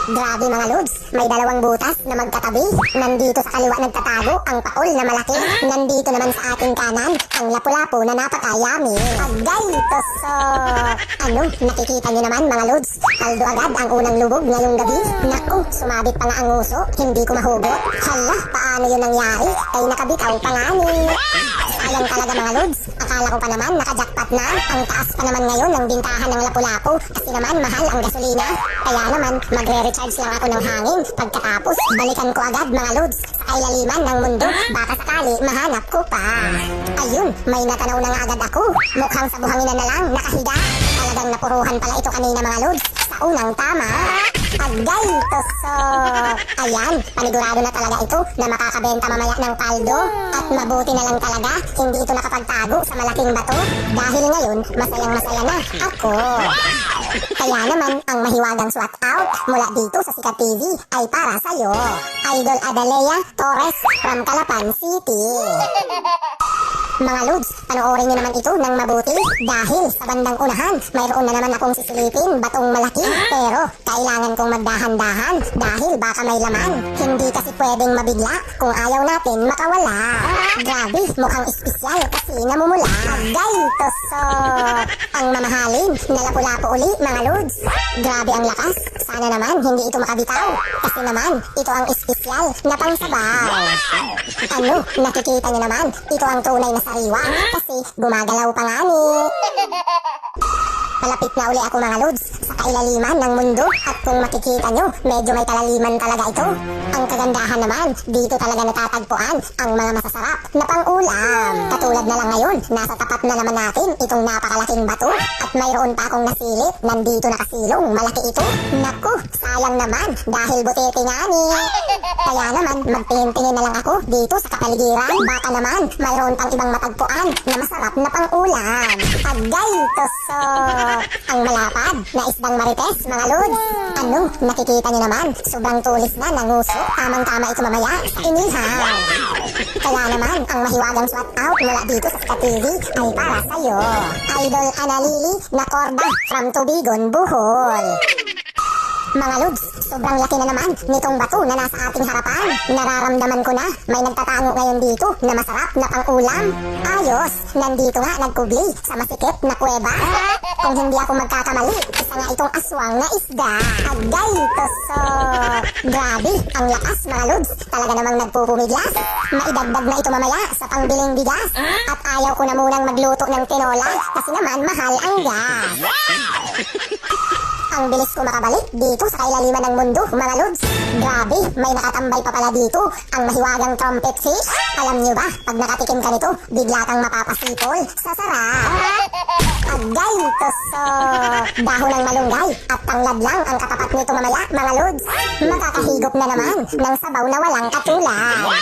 Grabe mga lods, may dalawang butas na magkatabi. Nandito sa kaliwa nagtatago ang paol na malaki. Nandito naman sa ating kanan ang lapu-lapu na napakayami. Agay tusok! Ano, nakikita nyo naman mga lods? Paldo agad ang unang lubog ngayong gabi. Naku, sumabit pa nga ang uso, hindi ko mahugot. Hala, paano yun nangyari? Ay nakabitaw pa nga ni. Sayang talaga mga lods, akala ko pa naman nakajakpat na. Ang taas pa naman ngayon ng bintahan ng lapu-lapu kasi naman mahal ang gasolina. Kaya naman magre-recharge lang ako ng hangin. Pagkatapos balikan ko agad mga lods sa kailaliman ng mundo. Baka sakali mahanap ko pa. Ayun, may natanaw na nga agad ako. Mukhang sa buhangin na lang nakahiga. Talagang napuruhan pala ito kanina mga lods. Sa unang tama. Agay tusok! Ayan, panigurado na talaga ito na makakabenta mamaya ng paldo. At mabuti na lang talaga, hindi ito nakapagtago sa malaking bato. Dahil ngayon, masayang masaya na ako. Kaya naman, ang mahiwagang swat out mula dito sa Sikat TV ay para sa'yo. Idol Adalea Torres from Calapan City. Mga lods, panoorin nyo naman ito ng mabuti dahil sa bandang unahan, mayroon na naman akong sisilipin batong malaki. Pero kailangan kong magdahan-dahan dahil baka may laman. Hindi kasi pwedeng mabigla kung ayaw natin makawala. Grabe, mukhang espesyal kasi namumula. Agay tusok! Ang mamahalin na lapu-lapu uli mga lods. Grabe ang lakas. Sana naman hindi ito makabitaw. Kasi naman, ito ang espesyal na pangsabaw. Ano, nakikita nyo naman, ito ang tunay na sariwa kasi gumagalaw pa nga ni. Malapit na uli ako mga lods sa kailaliman ng mundo at kung makikita nyo, medyo may kalaliman talaga ito. Ang kagandahan naman, dito talaga natatagpuan ang mga masasarap na pang-ulam. Katulad na lang ngayon, nasa tapat na naman natin itong napakalaking bato at mayroon pa akong nasilip, nandito nakasilong, malaki ito. Naku, sayang naman dahil butete nga ni. Kaya naman, magtingin-tingin na lang ako dito sa kapaligiran. Baka naman, mayroon pang ibang matagpuan na masarap na pang-ulam. Agay tusok! Ang malapad na isdang marites mga lods. Ano, nakikita nyo naman, sobrang tulis na nanguso. Tamang-tama ito mamaya sa inihaw. Kaya naman, ang mahiwagang swat out mula dito sa Sikat TV ay para sa'yo. Idol Analili na Korda from Tubigon, Bohol. Mga lods, sobrang laki na naman nitong bato na nasa ating harapan. Nararamdaman ko na may nagtatango ngayon dito na masarap na pang-ulam. Ayos, nandito nga nagkubli sa masikip na kuweba. Kung hindi ako magkakamali, isa nga itong aswang na isda. Agay tusok! Grabe, ang lakas mga lods. Talaga namang nagpupumiglas. Maidagdag na ito mamaya sa pangbiling bigas. At ayaw ko na munang magluto ng tinola kasi naman mahal ang gas. Ang bilis ko makabalik dito sa kailaliman ng mundo, mga lods. Grabe, may nakatambay pa pala dito, ang mahiwagang trumpet fish. Alam nyo ba, pag nakatikim ka nito, bigla kang mapapasipol sa sarap. Agay tusok! Dahon ng malunggay at tanglad lang ang katapat nito mamaya, mga lods. Makakahigop na naman ng sabaw na walang katulad.